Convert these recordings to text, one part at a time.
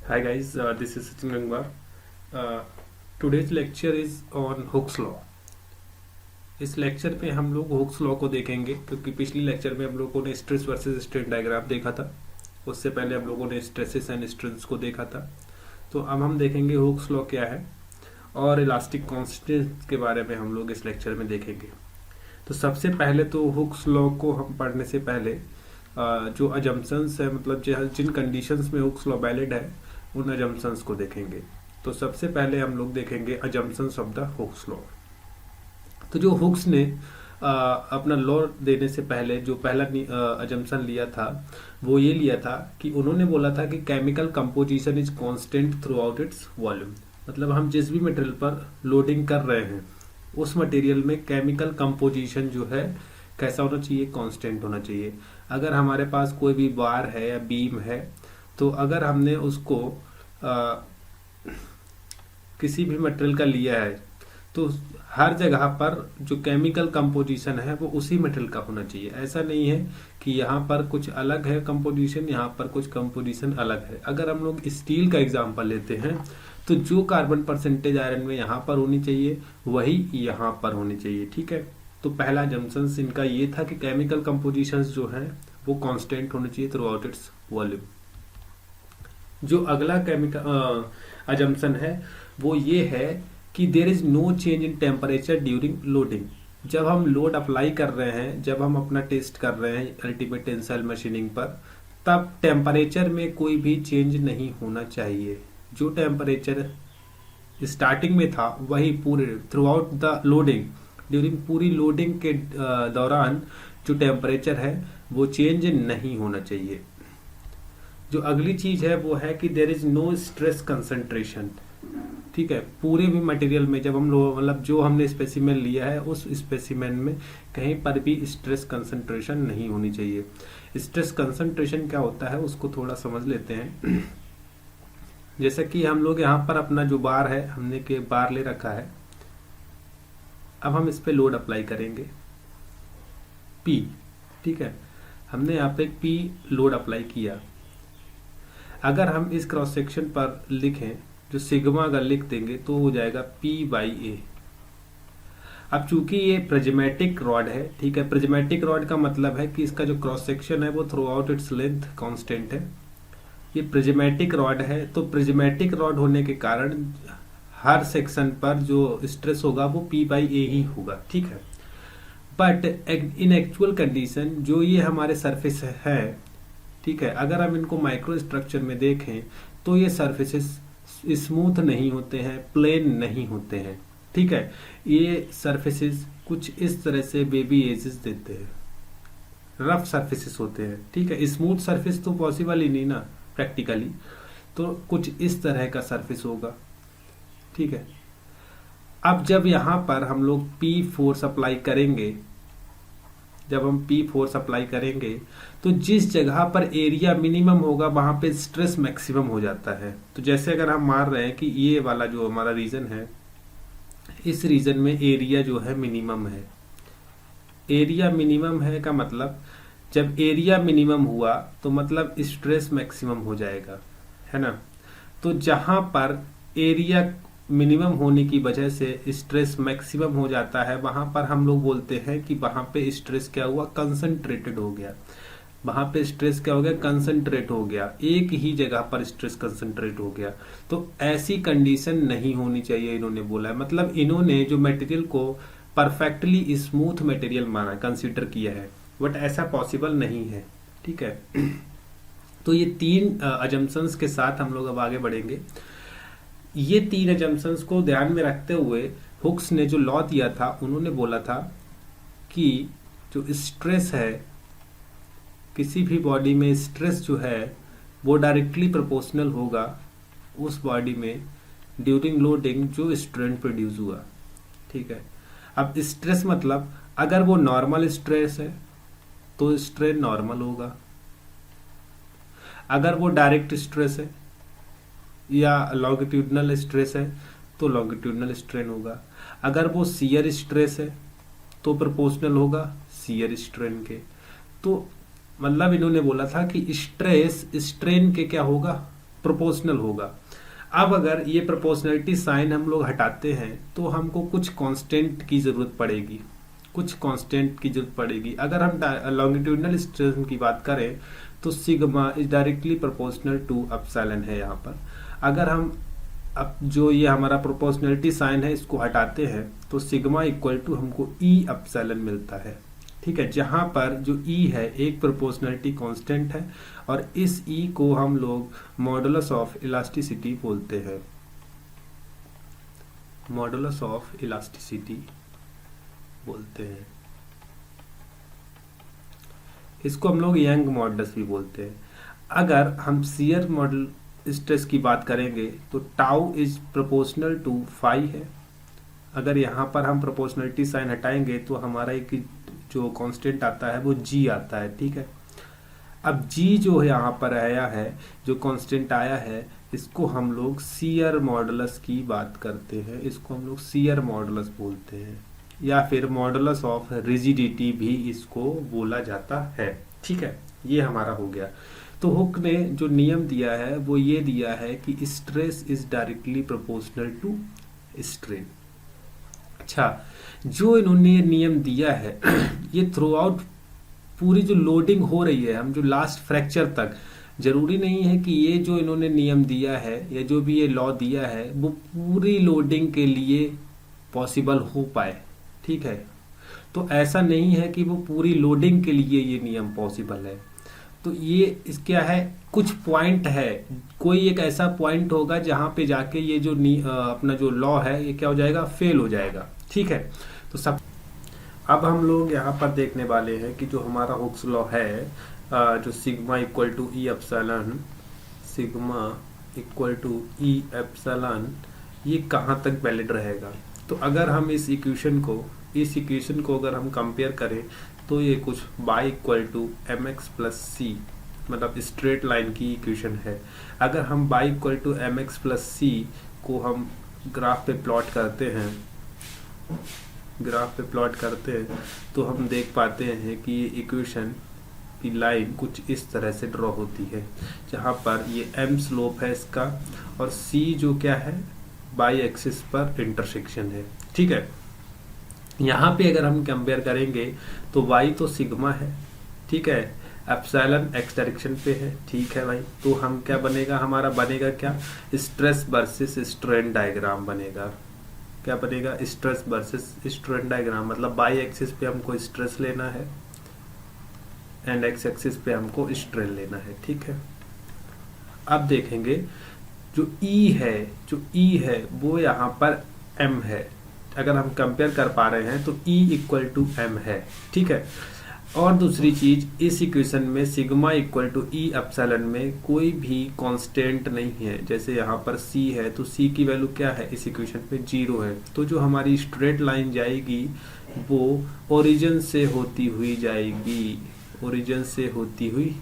Hi guys, this is Sachin Gangwar. Today's lecture is on Hooke's law. इस lecture पे हम लोग Hooke's law को देखेंगे क्योंकि पिछली लेक्चर में हम लोगों ने स्ट्रेस वर्सेस स्ट्रेन डायग्राम देखा था। उससे पहले हम लोगों ने स्ट्रेसेस एंड स्ट्रेन्स को देखा था। तो अब हम देखेंगे हुक्स लॉ क्या है और इलास्टिक कांस्टेंट के बारे में हम लोग इस लेक्चर में देखेंगे। तो सबसे पहले तो हुक्स लॉ को हम पढ़ने से पहले जो अजम्पशंस है, मतलब जिन कंडीशंस में हुक्स लॉ वैलिड है उन अजम्पशंस को देखेंगे। तो सबसे पहले हम लोग देखेंगे assumptions of the Hooke's law. तो जो हुक्स ने अपना लॉ देने से पहले जो पहला अजम्पशन लिया था वो ये लिया था कि उन्होंने बोला था कि chemical composition is constant through out its volume. मतलब हम जिस भी मटेरियल पर लोडिंग कर रहे हैं उस मटेरियल में केमिकल कंपोजिशन जो है कैसा होना चाहिए, कांस्टेंट होना चाहिए। अगर हमारे पास कोई भी बार है या बीम है तो अगर हमने उसको किसी भी मटेरियल का लिया है तो हर जगह पर जो केमिकल कंपोजिशन है वो उसी मटेरियल का होना चाहिए। ऐसा नहीं है कि यहाँ पर कुछ अलग है कंपोजिशन, यहाँ पर कुछ कंपोजिशन अलग है। अगर हम लोग स्टील का एग्जांपल लेते हैं तो जो कार्बन परसेंटेज आयरन में यहाँ पर होनी चाहिए वही यहाँ पर होनी चाहिए। ठीक है, तो पहला जंक्शन इनका ये था कि केमिकल कंपोजिशन जो है वो कांस्टेंट होनी चाहिए थ्रू आउट इट्स वॉल्यूम। जो अगला केमिकल अजम्पशन है वो ये है कि there is no change in temperature during loading. जब हम लोड अप्लाई कर रहे हैं, जब हम अपना टेस्ट कर रहे हैं अल्टीमेट टेंसाइल मशीनिंग पर, तब टेम्परेचर में कोई भी चेंज नहीं होना चाहिए। जो टेम्परेचर स्टार्टिंग में था वही पूरे through out the loading, during पूरी लोडिंग के दौरान जो टेम्परेचर है वो चेंज नहीं होना चाहिए। जो अगली चीज है वो है कि there is no stress concentration. ठीक है, पूरे भी मटेरियल में जब हम लोग मतलब जो हमने स्पेसिमेन लिया है उस स्पेसिमेन में कहीं पर भी स्ट्रेस कंसंट्रेशन नहीं होनी चाहिए। स्ट्रेस कंसंट्रेशन क्या होता है उसको थोड़ा समझ लेते हैं। जैसे कि हम लोग यहाँ पर अपना जो बार है, हमने के बार ले रखा है, अब हम इस पे लोड अप्लाई करेंगे P। ठीक है, हमने यहाँ पे P लोड अप्लाई किया। अगर हम इस क्रॉस सेक्शन पर लिखें, जो सिग्मा अगर लिख देंगे तो हो जाएगा P/A। अब चूंकि ये प्रिज्मेटिक रॉड है, ठीक है, प्रिज्मेटिक रॉड का मतलब है कि इसका जो क्रॉस सेक्शन है वो through out its length constant है। ये प्रिज्मेटिक रॉड है, तो प्रिज्मेटिक रॉड होने के कारण हर सेक्शन पर जो स्ट्रेस होगा वो P/A ही होगा। ठीक है, बट इन एक्चुअल कंडीशन जो ये हमारे सरफेस है, ठीक है, अगर हम इनको माइक्रो स्ट्रक्चर में देखें तो ये सरफेसेस स्मूथ नहीं होते हैं, प्लेन नहीं होते हैं। ठीक है, ये सरफेसेस कुछ इस तरह से बेबी एजेस देते हैं, रफ सरफेसेस होते हैं। ठीक है, स्मूथ सरफेस तो पॉसिबल ही नहीं ना प्रैक्टिकली, तो कुछ इस तरह का सरफेस होगा। ठीक है, अब जब यहाँ पर हम लोग P फोर्स अप्लाई करेंगे, जब हम P फोर्स अप्लाई करेंगे तो जिस जगह पर एरिया मिनिमम होगा वहां पे स्ट्रेस मैक्सिमम हो जाता है। तो जैसे अगर हम मान रहे हैं कि ये वाला जो हमारा रीजन है, इस रीजन में एरिया जो है मिनिमम है। एरिया मिनिमम है का मतलब जब एरिया मिनिमम हुआ तो मतलब स्ट्रेस मैक्सिमम हो जाएगा, है ना। तो जहां पर एरिया मिनिमम होने की वजह से स्ट्रेस मैक्सिमम हो जाता है वहां पर हम लोग बोलते हैं कि वहां पे स्ट्रेस क्या हुआ, कंसंट्रेटेड हो गया। वहां पे स्ट्रेस क्या हो गया, कंसंट्रेट हो गया, एक ही जगह पर स्ट्रेस कंसंट्रेट हो गया। तो ऐसी कंडीशन नहीं होनी चाहिए, इन्होंने बोला है। मतलब इन्होंने जो मटेरियल को परफेक्टली स्मूथ मटेरियल माना, कंसीडर किया है, बट ऐसा पॉसिबल नहीं है। ठीक है, तो ये तीन अजम्पशंस के साथ हम लोग अब आगे बढ़ेंगे। ये तीन अजम्पशंस को ध्यान में रखते हुए हुक्स ने जो लॉ दिया था, उन्होंने बोला था कि जो स्ट्रेस है, किसी भी बॉडी में स्ट्रेस जो है वो डायरेक्टली प्रोपोर्शनल होगा उस बॉडी में ड्यूरिंग लोडिंग जो स्ट्रेन प्रोड्यूस हुआ। ठीक है, अब स्ट्रेस मतलब अगर वो नॉर्मल स्ट्रेस है तो स्ट्रेन नॉर्मल होगा, अगर वो डायरेक्ट स्ट्रेस है या लॉन्गिट्यूडनल स्ट्रेस है तो लॉन्गिट्यूडनल स्ट्रेन होगा, अगर वो शियर स्ट्रेस है तो प्रोपोर्शनल होगा शियर स्ट्रेन के। तो मतलब इन्होंने बोला था कि स्ट्रेस स्ट्रेन के क्या होगा, प्रोपोर्शनल होगा। अब अगर ये प्रोपोर्शनलिटी साइन हम लोग हटाते हैं तो हमको कुछ कांस्टेंट की जरूरत पड़ेगी, कुछ कांस्टेंट की जरूरत पड़ेगी। अगर हम लॉन्गिट्यूडिनल डिस्टेंस की बात करें तो sigma is directly proportional to epsilon है यहाँ पर। अगर हम अब जो ये हमारा प्रोपोर्शनलिटी साइन है इसको हटाते हैं तो सिग्मा इक्वल टू हमको ई एप्सिलॉन मिलता है, ठीक है। जहां पर जो ई है एक प्रोपोर्शनलिटी कांस्टेंट है और इस ई को हम लोग मॉडुलस ऑफ इलास्टिसिटी बोलते हैं, मॉडुलस ऑफ इलास्टिसिटी बोलते हैं। इसको हम लोग यंग मॉडुलस भी बोलते हैं। अगर हम शियर मॉडल स्ट्रेस की बात करेंगे तो tau is proportional to phi है। अगर यहाँ पर हम प्रोपोर्शनलिटी साइन हटाएंगे तो हमारा एक जो कांस्टेंट आता है वो जी आता है, ठीक है। अब जी जो है यहाँ पर आया है, जो कांस्टेंट आया है, इसको हम लोग शियर मॉडुलस की बात करते हैं, इसको हम लोग शियर मॉडुलस बोलते हैं या फिर मॉडुलस ऑफ रिजिडिटी भी इसको बोला जाता है, ठीक है। ये हमारा हो गया। तो हुक ने जो नियम दिया है वो ये दिया है कि stress is directly proportional to strain. अच्छा, जो इन्होंने ये नियम दिया है ये थ्रू आउट पूरी जो लोडिंग हो रही है, हम जो लास्ट फ्रैक्चर तक, जरूरी नहीं है कि ये जो इन्होंने नियम दिया है या जो भी ये लॉ दिया है वो पूरी लोडिंग के लिए पॉसिबल हो पाए, ठीक है। तो ऐसा नहीं है कि वो पूरी लोडिंग के लिए ये नियम पॉसिबल है। तो ये इस क्या है, कुछ पॉइंट है, कोई एक ऐसा पॉइंट होगा जहां पे जाके ये जो अपना जो लॉ है ये क्या हो जाएगा, फेल हो जाएगा, ठीक है। तो सब अब हम लोग यहाँ पर देखने वाले हैं कि जो हमारा हुक्स लॉ है, जो sigma equal to E epsilon, sigma equal to E epsilon, ये कहाँ तक वैलिड रहेगा। तो अगर हम इस इक्वेशन को अगर हम कंपेयर करें तो ये कुछ y equal to m x plus c, मतलब स्ट्रेट लाइन की इक्वेशन है। अगर हम y equal to m x plus c को हम ग्राफ पे प्लॉट करते हैं तो हम देख पाते हैं कि ये इक्वेशन की लाइन कुछ इस तरह से ड्रॉ होती है, जहाँ पर ये m स्लोप है इसका और c जो क्या है बाई एक्सिस पर इंटरसेक्शन है, ठीक है। यहाँ पे अगर हम कंपेयर करेंगे तो y तो सिग्मा है, ठीक है, एप्सिलॉन एक्स डायरेक्शन पे है, ठीक है भाई। तो हम क्या बनेगा, हमारा बनेगा क्या, स्ट्रेस वर्सेस स्ट्रेन डायग्राम बनेगा। क्या बनेगा, स्ट्रेस वर्सेस स्ट्रेन डायग्राम, मतलब बाई एक्सिस पे हमको स्ट्रेस लेना है एंड एक्स एक्सिस पे हमको स्ट्रेन लेना है, ठीक है। अब देखेंगे जो E है वो यहाँ पर M है। अगर हम कंपेयर कर पा रहे हैं तो E इक्वल टू M है, ठीक है। और दूसरी चीज, इस इक्वेशन में sigma equal to E epsilon में कोई भी कांस्टेंट नहीं है। जैसे यहाँ पर C है तो C की वैल्यू क्या है, इस इक्वेशन में 0 है। तो जो हमारी स्ट्रेट लाइन जाएगी वो ओरिजिन से होती हुई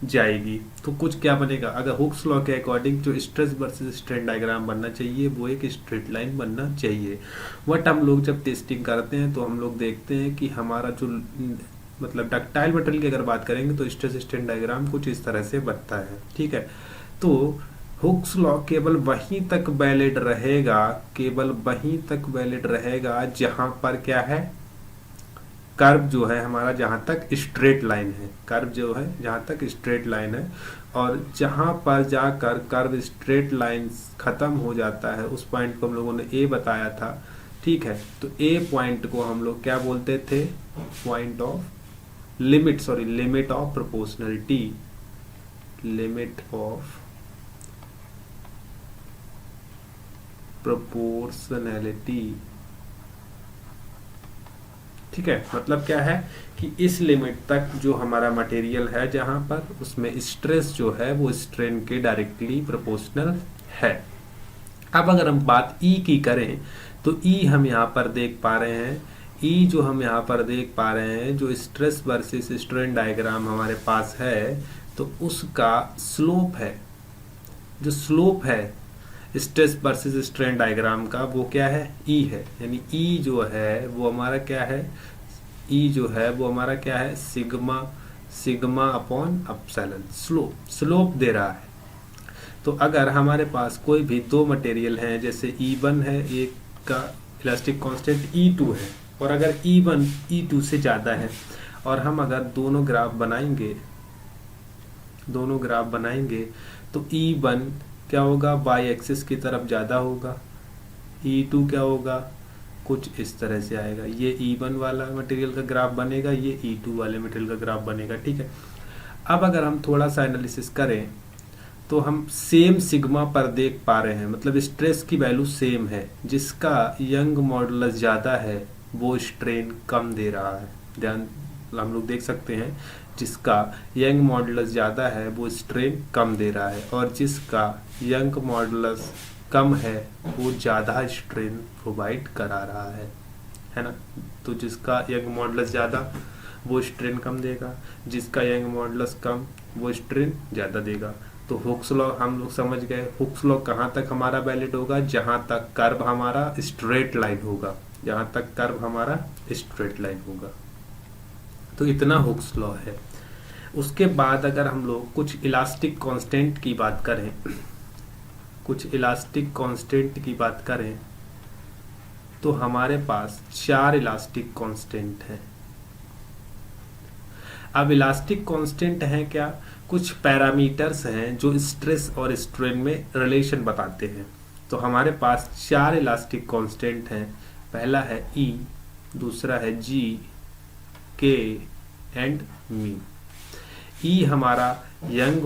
जाएगी, तो कुछ क्या बनेगा, अगर हुक्स लॉ के अकॉर्डिंग जो स्ट्रेस वर्सेस स्ट्रेन डायग्राम बनना चाहिए वो एक स्ट्रेट लाइन बनना चाहिए। बट हम लोग जब टेस्टिंग करते हैं तो हम लोग देखते हैं कि हमारा जो मतलब डक्टाइल मटेरियल की अगर बात करेंगे तो स्ट्रेस स्ट्रेन डायग्राम कुछ इस तरह से बनता है, ठीक है। तो हुक्स लॉ केवल वहीं तक वैलिड रहेगा जहां पर क्या है, कर्व जो है हमारा जहां तक स्ट्रेट लाइन है, और जहां पर जाकर कर्व स्ट्रेट लाइन खत्म हो जाता है उस पॉइंट को हम लोगों ने ए बताया था, ठीक है। तो ए पॉइंट को हम लोग क्या बोलते थे, point of limit of proportionality, ठीक है। मतलब क्या है कि इस लिमिट तक जो हमारा मटेरियल है जहां पर उसमें स्ट्रेस जो है वो स्ट्रेन के डायरेक्टली प्रोपोर्शनल है। अब अगर हम बात ई की करें तो ई हम यहाँ पर देख पा रहे हैं, जो स्ट्रेस वर्सेस स्ट्रेन डायग्राम हमारे पास है तो उसका स्लोप है, जो स्लोप है स्ट्रेस वर्सेस स्ट्रेन डायग्राम का वो क्या है, ई है। यानी ई जो है वो हमारा क्या है, सिग्मा अपॉन एप्सिलॉन, स्लोप दे रहा है। तो अगर हमारे पास कोई भी दो मटेरियल हैं, जैसे E1 है, एक का इलास्टिक कांस्टेंट E2 है, और अगर E1 E2 से ज़्यादा है, और हम अगर दोनों ग्राफ बनाएंगे तो E1 क्या होगा, वाई एक्सिस की तरफ ज़्यादा होगा, E2 क्या होगा, कुछ इस तरह से आएगा। ये E1 वाला मटेरियल का ग्राफ बनेगा, ये E2 वाले मटेरियल का ग्राफ बनेगा, ठीक है। अब अगर हम थोड़ा सा एनालिसिस करें तो हम सेम सिग्मा पर देख पा रहे हैं, मतलब स्ट्रेस की वैल्यू सेम है। जिसका यंग मॉडुलस ज़्यादा है वो स्ट्रेन कम दे रहा है। ध्यान, हम लोग देख सकते हैं, जिसका यंग मॉडुलस ज़्यादा है वो स्ट्रेन कम दे रहा है, और जिसका यंग मॉडुलस कम है वो ज़्यादा स्ट्रेन प्रोवाइड करा रहा है ना। तो जिसका यंग मॉडुलस ज़्यादा वो स्ट्रेन कम देगा, जिसका यंग मॉडुलस कम वो स्ट्रेन ज़्यादा देगा। तो हुक्स लॉ हम लोग समझ गए। हुक्स लॉ कहाँ तक हमारा वैलिड होगा, जहाँ तक कर्व हमारा स्ट्रेट लाइन होगा, जहाँ तक कर्व हमारा स्ट्रेट लाइन होगा। तो इतना हुक्स लॉ है। उसके बाद अगर हम लोग कुछ इलास्टिक कांस्टेंट की बात करें, तो हमारे पास 4 इलास्टिक कांस्टेंट हैं। अब इलास्टिक कांस्टेंट हैं क्या, कुछ पैरामीटर्स हैं जो स्ट्रेस और स्ट्रेन में रिलेशन बताते हैं। तो हमारे पास 4 इलास्टिक कांस्टेंट हैं। पहला है E, दूसरा है G, K and mu. E हमारा यंग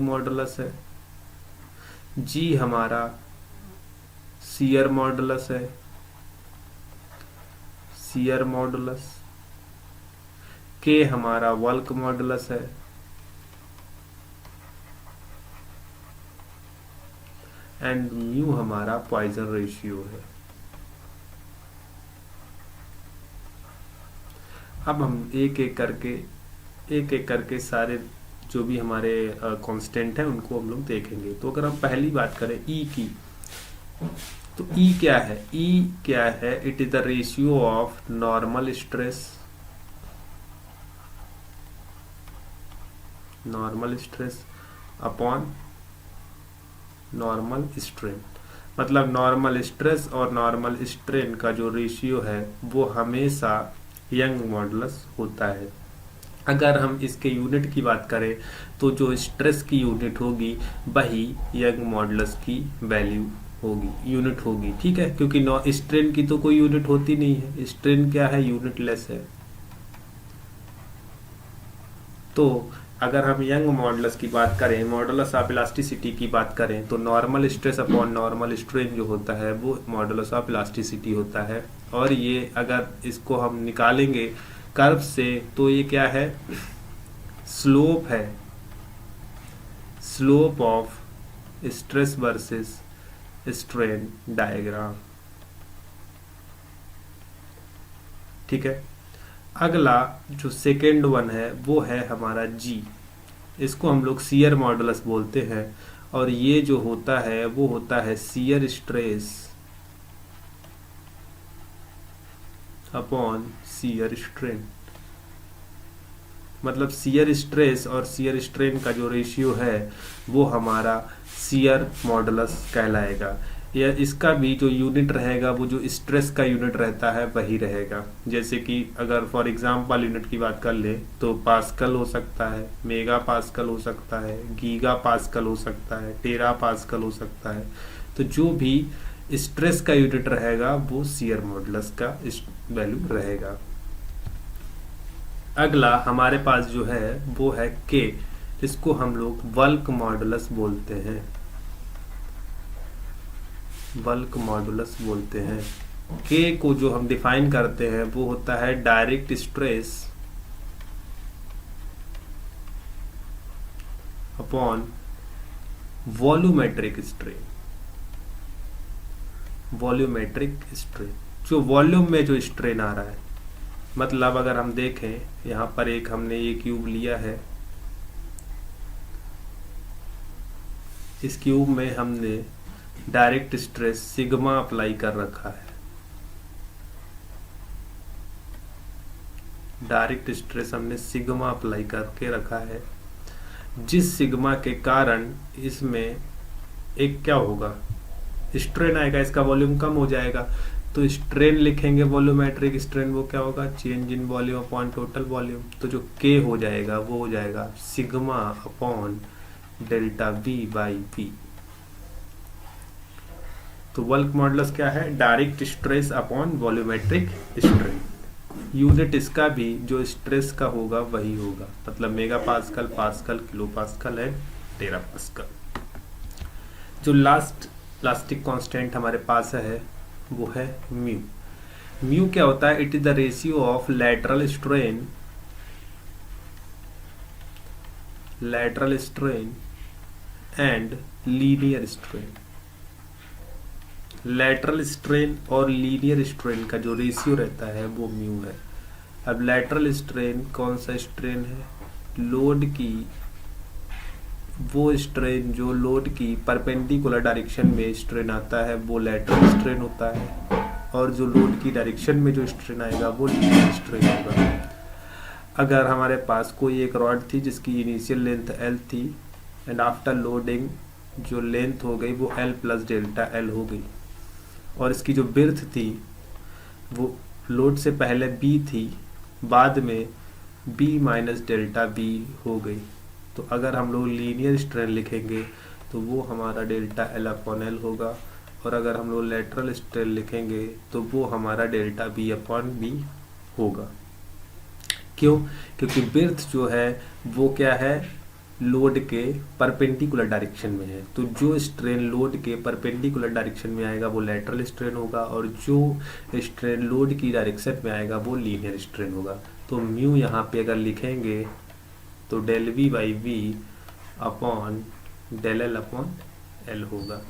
मॉडुलस है, G हमारा शियर मॉडुलस, K हमारा वल्क मॉडुलस है, एंड म्यू हमारा पॉइजन रेशियो है। अब हम एक एक करके सारे जो भी हमारे कांस्टेंट हैं उनको हम लोग देखेंगे। तो अगर हम पहली बात करें E की, तो E क्या है, it is the ratio of normal stress upon normal strain. मतलब नॉर्मल स्ट्रेस और नॉर्मल स्ट्रेन का जो रेशियो है वो हमेशा यंग मॉडुलस होता है। अगर हम इसके यूनिट की बात करें तो जो स्ट्रेस की यूनिट होगी वही यंग मॉडुलस की वैल्यू यूनिट होगी, ठीक है। क्योंकि स्ट्रेन की तो कोई यूनिट होती नहीं है, स्ट्रेन क्या है, यूनिटलेस है। तो अगर हम यंग मॉडुलस की बात करें, मॉडुलस ऑफ इलास्टिसिटी की बात करें, तो normal stress upon normal strain जो होता है वो मॉडुलस ऑफ इलास्टिसिटी होता है। और ये अगर इसको हम निकालेंगे कर्व से तो ये क्या है, slope of stress versus strain diagram, ठीक है। अगला जो सेकेंड वन है वो है हमारा G, इसको हम लोग शियर मॉडुलस बोलते हैं। और ये जो होता है वो होता है shear stress upon shear strain. मतलब शियर स्ट्रेस और शियर स्ट्रेन का जो रेशियो है वो हमारा शियर मॉडुलस कहलाएगा। या इसका भी जो यूनिट रहेगा वो जो स्ट्रेस का यूनिट रहता है वही रहेगा। जैसे कि अगर फॉर एग्जांपल यूनिट की बात कर ले तो पास्कल हो सकता है, मेगा पास्कल हो सकता है, गीगा पास्कल हो सकता है, टेरा पास्कल हो सकता है। तो जो भी स्ट्रेस का यूनिट रहेगा वो शियर मॉडुलस का वैल्यू रहेगा। अगला हमारे पास जो है वो है K, इसको हम लोग वल्क मॉडुलस बोलते हैं। K को जो हम डिफाइन करते हैं वो होता है direct stress upon volumetric strain. जो वॉल्यूम में जो स्ट्रेन आ रहा है, मतलब अगर हम देखें यहाँ पर एक हमने ये क्यूब लिया है, इस क्यूब में हमने डायरेक्ट स्ट्रेस सिग्मा अप्लाई कर रखा है, डायरेक्ट स्ट्रेस हमने सिग्मा अप्लाई करके रखा है, जिस सिग्मा के कारण इसमें एक क्या होगा, स्ट्रेन आएगा, इसका वॉल्यूम कम हो जाएगा। तो स्ट्रेन लिखेंगे वॉल्यूमेट्रिक स्ट्रेन, वो क्या होगा, change in volume upon total volume. तो जो के हो जाएगा वो हो जाएगा sigma upon delta V by V. तो बल्क मॉडुलस क्या है, direct stress upon volumetric strain. Unit इसका भी जो स्ट्रेस का होगा वही होगा, मतलब mega pascal, pascal, kilo pascal and tera pascal. जो लास्ट इलास्टिक कांस्टेंट हमारे पास है वो है म्यू। म्यू क्या होता है, it is the ratio of lateral strain and linear strain. Lateral strain और लीनियर स्ट्रेन का जो रेशियो रहता है वो म्यू है। अब लैटरल स्ट्रेन कौन सा स्ट्रेन है, लोड की वो स्ट्रेन जो लोड की परपेंडिकुलर डायरेक्शन में स्ट्रेन आता है वो लैटरल स्ट्रेन होता है, और जो लोड की डायरेक्शन में जो स्ट्रेन आएगा वो लीनियर स्ट्रेन होगा। अगर हमारे पास कोई एक रॉड थी जिसकी इनिशियल लेंथ L थी एंड आफ्टर लोडिंग जो लेंथ हो गई वो L प्लस डेल्टा L हो गई, और इसकी जो बिर्थ थी वो लोड से पहले B थी, बाद में B माइनस डेल्टा B हो गई। तो अगर हम लोग लीनियर स्ट्रेन लिखेंगे तो वो हमारा डेल्टा L अपॉन L होगा, और अगर हम लोग लेटरल स्ट्रेन लिखेंगे तो वो हमारा डेल्टा B अपॉन B होगा। क्यों, क्योंकि बिर्थ जो है वो क्या है, लोड के परपेंडिकुलर डायरेक्शन में है। तो जो स्ट्रेन लोड के परपेंडिकुलर डायरेक्शन में आएगा वो लेटरल स्ट्रेन होगा, और जो स्ट्रेन लोड की डायरेक्शन में आएगा वो लीनियर स्ट्रेन होगा। तो म्यू यहाँ पे अगर लिखेंगे तो del V by V upon del L upon L होगा।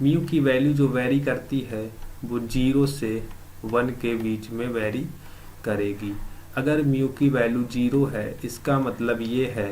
म्यू की वैल्यू जो वेरी करती है वो 0 से 1 के बीच में वेरी करेगी। अगर म्यू की वैल्यू 0 है इसका मतलब ये है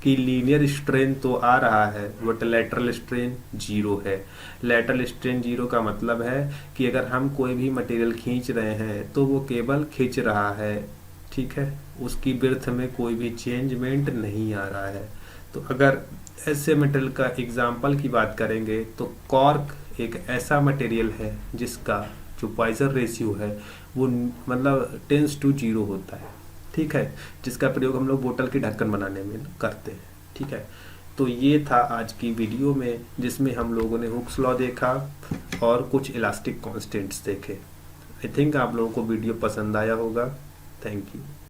कि लीनियर स्ट्रेन तो आ रहा है बट लेटरल स्ट्रेन 0 है। लेटरल स्ट्रेन 0 का मतलब है कि अगर हम कोई भी मटेरियल खींच रहे हैं तो वो केवल खींच रहा है, ठीक है, उसकी बिर्थ में कोई भी चेंजमेंट नहीं आ रहा है। तो अगर ऐसे मटेरियल का एग्जाम्पल की बात करेंगे तो कॉर्क एक ऐसा मटेरियल है जिसका जो पॉइजन रेशियो है वो मतलब 10:0 होता है, ठीक है, जिसका प्रयोग हम लोग बोतल की ढक्कन बनाने में करते हैं, ठीक है। तो ये था आज की वीडियो में जिसमें हम लोगों ने हुक्स लॉ देखा और कुछ इलास्टिक कांस्टेंट्स देखे। आई थिंक आप लोगों को वीडियो पसंद आया होगा। Thank you.